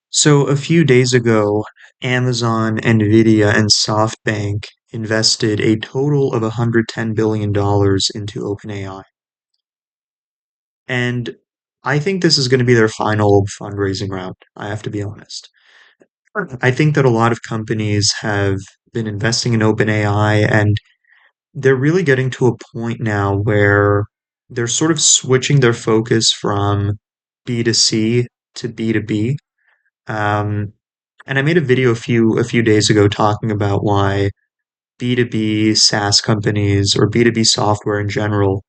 So a few days ago, Amazon, Nvidia, and SoftBank invested a total of $110 billion into OpenAI. And I think this is going to be their final fundraising round, I have to be honest. I think that a lot of companies have been investing in OpenAI and they're really getting to a point now where they're sort of switching their focus from B2C to B2B. Um, and I made a video a few days ago talking about why B2B SaaS companies or B2B software in general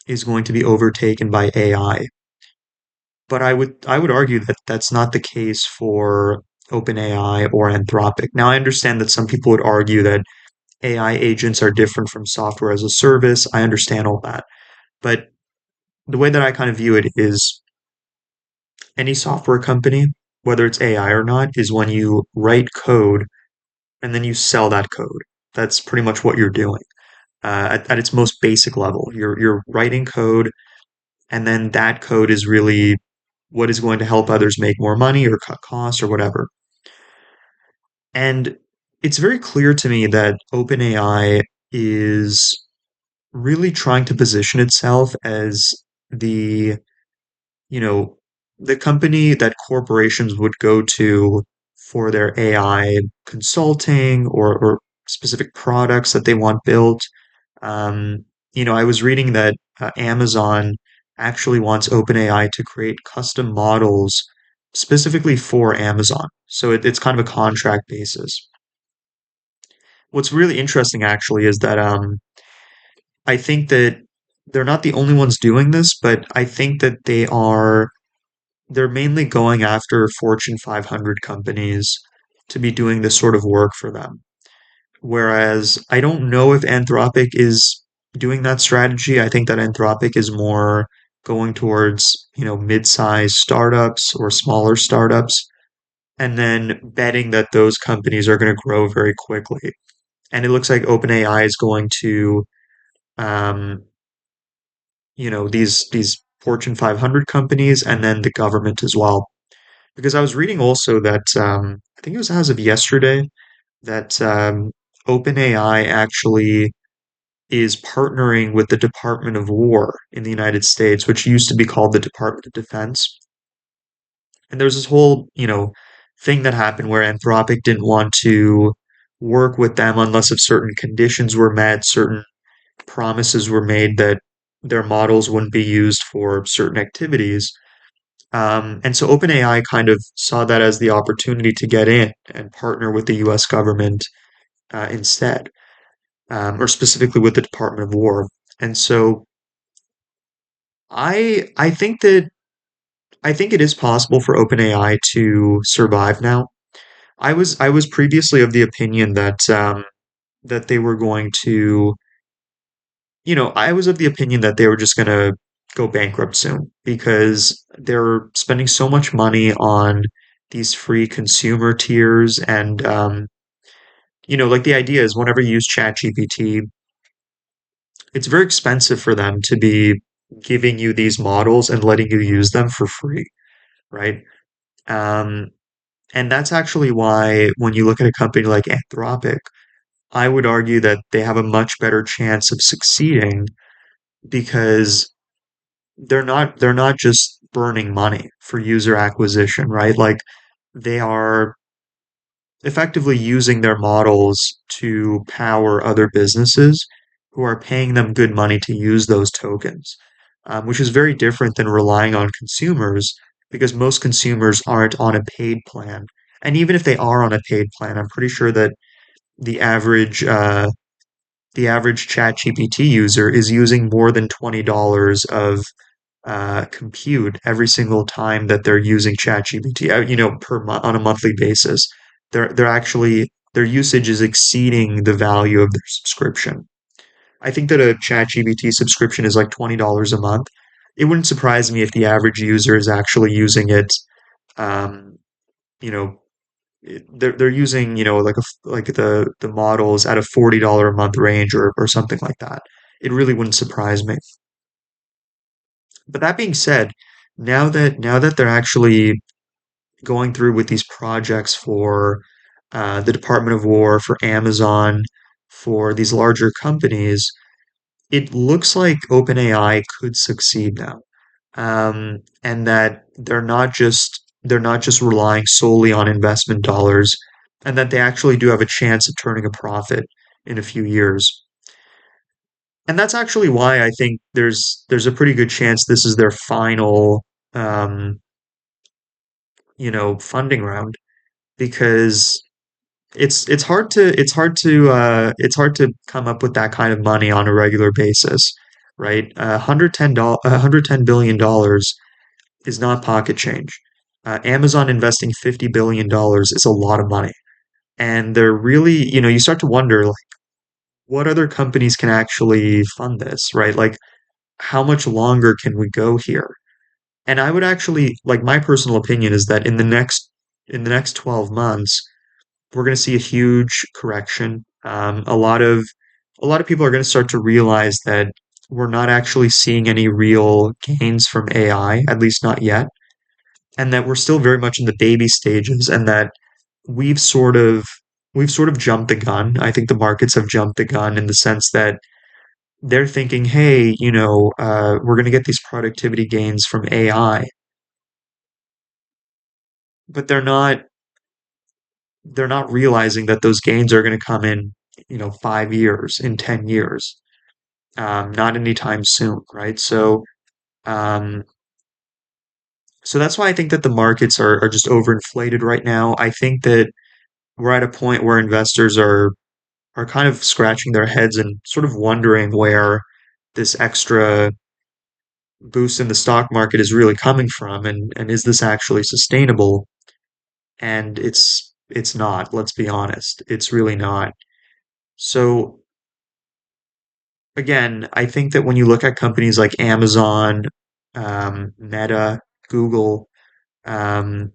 is going to be overtaken by AI. But I would argue that that's not the case for OpenAI or Anthropic. Now I understand that some people would argue that AI agents are different from software as a service. I understand all that. But the way that I kind of view it is any software company, whether it's AI or not, is when you write code and then you sell that code. That's pretty much what you're doing at its most basic level. You're writing code, and then that code is really what is going to help others make more money or cut costs or whatever. And it's very clear to me that OpenAI is really trying to position itself as the, you know, the company that corporations would go to for their AI consulting or specific products that they want built. I was reading that Amazon actually wants OpenAI to create custom models specifically for Amazon. So it's kind of a contract basis. What's really interesting actually is that I think that they're not the only ones doing this, but I think that they're mainly going after Fortune 500 companies to be doing this sort of work for them. Whereas I don't know if Anthropic is doing that strategy. I think that Anthropic is more going towards, mid-sized startups or smaller startups, and then betting that those companies are going to grow very quickly. And it looks like OpenAI is going to, um, these Fortune 500 companies and then the government as well. Because I was reading also that I think it was as of yesterday that OpenAI actually is partnering with the Department of War in the United States, which used to be called the Department of Defense. And there's this whole, thing that happened where Anthropic didn't want to work with them unless if certain conditions were met, certain promises were made that their models wouldn't be used for certain activities. And so OpenAI kind of saw that as the opportunity to get in and partner with the US government instead, or specifically with the Department of War. And so I think that I think it is possible for OpenAI to survive now. I was previously of the opinion that they were going to, I was of the opinion that they were just going to go bankrupt soon because they're spending so much money on these free consumer tiers and like the idea is whenever you use ChatGPT, it's very expensive for them to be giving you these models and letting you use them for free, right? Um, and that's actually why when you look at a company like Anthropic, I would argue that they have a much better chance of succeeding because they're not just burning money for user acquisition, right? Like they are effectively using their models to power other businesses who are paying them good money to use those tokens, which is very different than relying on consumers because most consumers aren't on a paid plan. And even if they are on a paid plan, I'm pretty sure that the average the average ChatGPT user is using more than $20 of compute every single time that they're using ChatGPT, per month on a monthly basis. They're actually their usage is exceeding the value of their subscription. I think that a ChatGPT subscription is like $20 a month. It wouldn't surprise me if the average user is actually using it. Um, you know, they're using like the models at a $40 a month range or something like that. It really wouldn't surprise me. But that being said, now that they're actually going through with these projects for the Department of War, for Amazon, for these larger companies, it looks like OpenAI could succeed now, and that they're not just relying solely on investment dollars, and that they actually do have a chance of turning a profit in a few years. And that's actually why I think there's a pretty good chance this is their final, um, funding round, because it's hard to come up with that kind of money on a regular basis, right? $110 billion is not pocket change. Amazon investing $50 billion is a lot of money. And they're really, you start to wonder, like, what other companies can actually fund this, right? Like, how much longer can we go here? And I would actually, like, my personal opinion is that in the next 12 months, we're going to see a huge correction. A lot of people are going to start to realize that we're not actually seeing any real gains from AI, at least not yet, and that we're still very much in the baby stages, and that we've sort of we've sort of jumped the gun. I think the markets have jumped the gun in the sense that they're thinking, hey, we're going to get these productivity gains from AI, but they're not realizing that those gains are going to come in, 5 years, in 10 years, not anytime soon, right? Um, so that's why I think that the markets are just overinflated right now. I think that we're at a point where investors are kind of scratching their heads and sort of wondering where this extra boost in the stock market is really coming from, and is this actually sustainable? And it's not, let's be honest. It's really not. So again, I think that when you look at companies like Amazon, Meta, Google, um,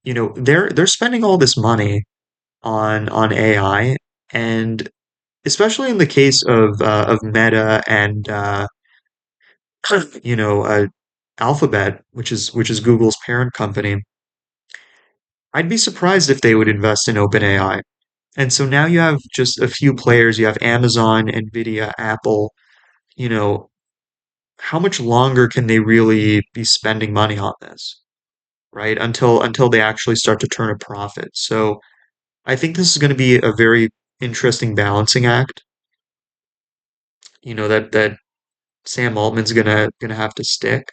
they're spending all this money on AI, and especially in the case of Meta and you know uh, Alphabet, which is Google's parent company. I'd be surprised if they would invest in OpenAI. And so now you have just a few players. You have Amazon, Nvidia, Apple. You know, how much longer can they really be spending money on this, right? Until they actually start to turn a profit. So I think this is going to be a very interesting balancing act, that Sam Altman's gonna have to stick.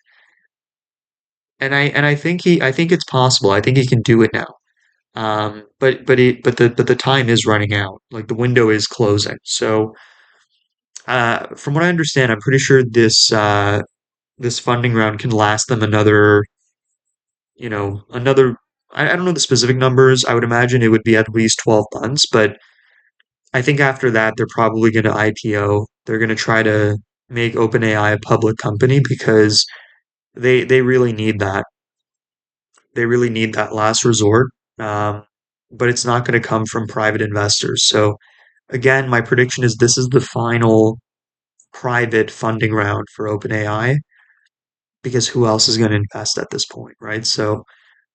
And I think it's possible. I think he can do it now. But the time is running out. Like, the window is closing. So from what I understand, I'm pretty sure this funding round can last them another. I don't know the specific numbers. I would imagine it would be at least 12 months, but I think after that, they're probably going to IPO. They're going to try to make OpenAI a public company because they really need that. They really need that last resort. Um, but it's not going to come from private investors. So again, my prediction is this is the final private funding round for OpenAI, because who else is going to invest at this point, right? So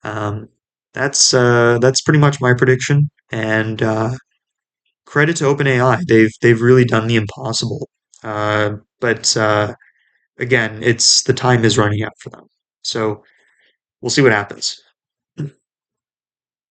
um, that's pretty much my prediction. And credit to OpenAI, they've really done the impossible. But again, it's the time is running out for them. So we'll see what happens.